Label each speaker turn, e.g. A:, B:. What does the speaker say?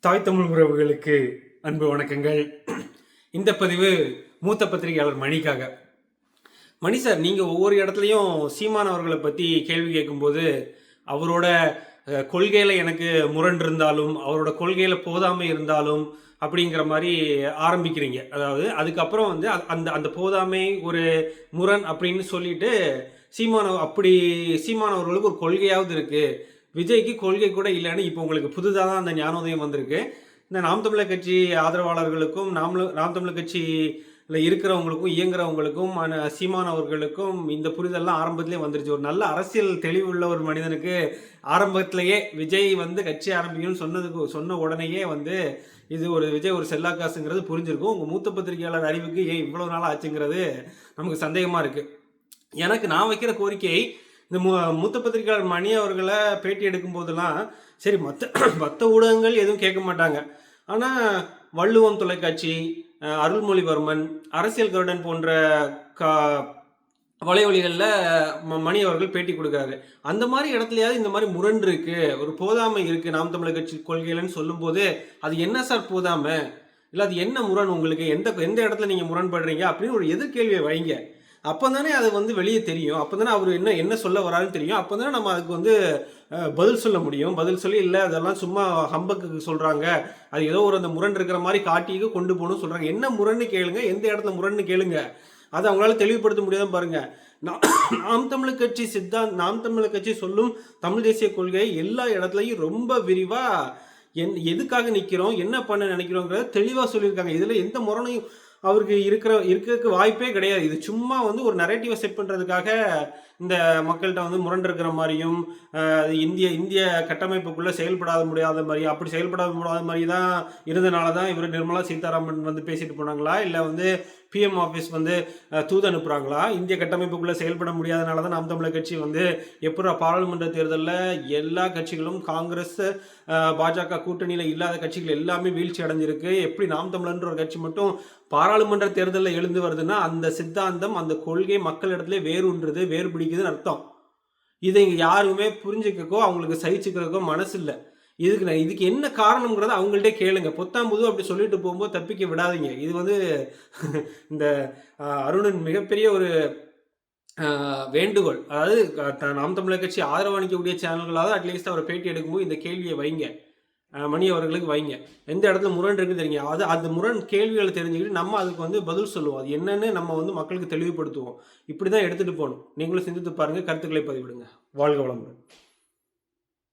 A: தாய் தமிழ் உறவுகளுக்கு அன்பு வணக்கங்கள். இந்த பதிவு மூத்த பத்திரிகையாளர் மணிக்காக. மணி சார், நீங்கள் ஒவ்வொரு இடத்துலையும் சீமான் அவர்களை பற்றி கேள்வி கேட்கும்போது அவரோட கொள்கையில் எனக்கு முரண் இருந்தாலும் அவரோட கொள்கையில் போதாமை இருந்தாலும் அப்படிங்கிற மாதிரி ஆரம்பிக்கிறீங்க. அதாவது அதுக்கப்புறம் வந்து அந்த அந்த போதாமை ஒரு முரண் அப்படின்னு சொல்லிட்டு சீமான் அவர்களுக்கு ஒரு கொள்கையாவது இருக்குது, விஜய்க்கு கொள்கை கூட இல்லைன்னு இப்போ உங்களுக்கு புதுதாக தான் அந்த ஞானோதயம் வந்திருக்கு. இந்த நாம் தமிழர் கட்சி ஆதரவாளர்களுக்கும் நாம் தமிழர் கட்சியில் இருக்கிறவங்களுக்கும் இயங்குறவங்களுக்கும் சீமான் அவர்களுக்கும் இந்த புரிதல்லாம் ஆரம்பத்திலே வந்துருச்சு. ஒரு நல்ல அரசியல் தெளிவுள்ள ஒரு மனிதனுக்கு ஆரம்பத்திலேயே விஜய் வந்து கட்சி ஆரம்பிக்கணும்னு சொன்ன உடனேயே வந்து இது விஜய் ஒரு செல்லாக்காசுங்கிறது புரிஞ்சிருக்கும். உங்கள் மூத்த பத்திரிகையாளர் அறிவுக்கு ஏன் இவ்வளோ நாள் ஆச்சுங்கிறது நமக்கு சந்தேகமாக இருக்குது. எனக்கு நான் வைக்கிற கோரிக்கை, இந்த மூத்த பத்திரிகையாளர் மணி அவர்களை பேட்டி எடுக்கும் போதெல்லாம் சரி மற்ற ஊடகங்கள் எதுவும் கேட்க மாட்டாங்க, ஆனால் வள்ளுவம் தொலைக்காட்சி, அருள்மொழிவர்மன், அரசியல் கருடன் போன்ற வலைவலிகளில் மணி அவர்கள் பேட்டி கொடுக்குறாரு. அந்த மாதிரி இடத்துலையாவது இந்த மாதிரி முரண் இருக்குது, ஒரு போதாமை இருக்குது நாம் தமிழர் கட்சி கொள்கைகள்னு சொல்லும்போது அது என்ன சார் போதாமை, இல்லை அது என்ன முரண், உங்களுக்கு எந்த இடத்துல நீங்கள் முரண்படுறீங்க அப்படின்னு ஒரு எதிர்கேள்வியை வைங்க. அப்போ தானே அது வந்து வெளியே தெரியும். அப்போ தானே அவர் என்ன சொல்ல வராருன்னு தெரியும். அப்போ தானே நம்ம அதுக்கு வந்து பதில் சொல்ல முடியும். பதில் சொல்லி இல்லை அதெல்லாம் சும்மா ஹம்பக்கு சொல்கிறாங்க, அது ஏதோ ஒரு அந்த முரண் இருக்கிற மாதிரி காட்டிக்கு கொண்டு போகணும்னு சொல்கிறாங்க. என்ன முரண்னு கேளுங்க, எந்த இடத்துல முரண்னு கேளுங்க, அதை அவங்களால தெளிவுபடுத்த முடியாதான் பாருங்க. நாம் தமிழர் கட்சி நாம் தமிழர் கட்சி சொல்லும் தமிழ் தேசிய கொள்கை எல்லா இடத்துலையும் ரொம்ப விரிவாக எதுக்காக நிற்கிறோம், என்ன பண்ண நினைக்கிறோங்கிறத தெளிவாக சொல்லியிருக்காங்க. இதில் எந்த முரணையும் அவருக்கு இருக்கிறதுக்கு வாய்ப்பே கிடையாது. இது சும்மா வந்து ஒரு நரேட்டிவை செட் பண்ணுறதுக்காக இந்த மக்கள்கிட்ட வந்து முரண்டு இருக்கிற மாதிரியும் இந்திய கட்டமைப்புக்குள்ளே செயல்படாத முடியாத மாதிரி, அப்படி செயல்படாத முடியாத மாதிரி தான் இருந்தனால தான் இவர் நிர்மலா சீதாராமன் வந்து பேசிட்டு போனாங்களா, இல்லை வந்து பிஎம் ஆஃபீஸ் வந்து தூது அனுப்புகிறாங்களா? இந்திய கட்டமைப்புக்குள்ளே செயல்பட முடியாதனால தான் நாம் தமிழர் கட்சி வந்து எப்போ பாராளுமன்ற தேர்தலில் எல்லா கட்சிகளும் காங்கிரஸ் பாஜக கூட்டணியில் இல்லாத கட்சிகள் எல்லாமே வீழ்ச்சி அடைஞ்சிருக்கு, எப்படி நாம் தமிழர்ன்ற ஒரு கட்சி மட்டும் பாராளுமன்ற தேர்தலில் எழுந்து வருதுன்னா அந்த சித்தாந்தம் அந்த கொள்கை மக்களிடத்துல வேறுன்றது வேறு பிடிக்குதுன்னு அர்த்தம். இதை யாருமே புரிஞ்சுக்கோ அவங்களுக்கு சகிச்சுக்கிறதுக்கோ மனசு இல்லை. இதுக்கு என்ன காரணம்ங்கிறத அவங்கள்ட்டே கேளுங்க. பொத்தாம்புது அப்படி சொல்லிட்டு போகும்போது தப்பிக்க விடாதீங்க. இது வந்து இந்த அருணின் மிகப்பெரிய ஒரு வேண்டுகோள். அதாவது நாம் தமிழர் கட்சி ஆதரவு அளிக்கக்கூடிய சேனல்களாவது அட்லீஸ்ட் அவரை பேட்டி எடுக்கும்போது இந்த கேள்வியை வைங்க, மணி அவர்களுக்கு வைங்க. எந்த இடத்துல முரண் இருக்குன்னு தெரியுங்க, அந்த முரண் கேள்விகளை தெரிஞ்சுக்கிட்டு நம்ம அதுக்கு வந்து பதில் சொல்லுவோம். அது என்னன்னு நம்ம வந்து மக்களுக்கு தெளிவுபடுத்துவோம். இப்படி தான் எடுத்துகிட்டு போகணும். நீங்களும் சிந்தித்து பாருங்கள், கருத்துக்களை பதிவிடுங்க. வாழ்க வளமுடன்.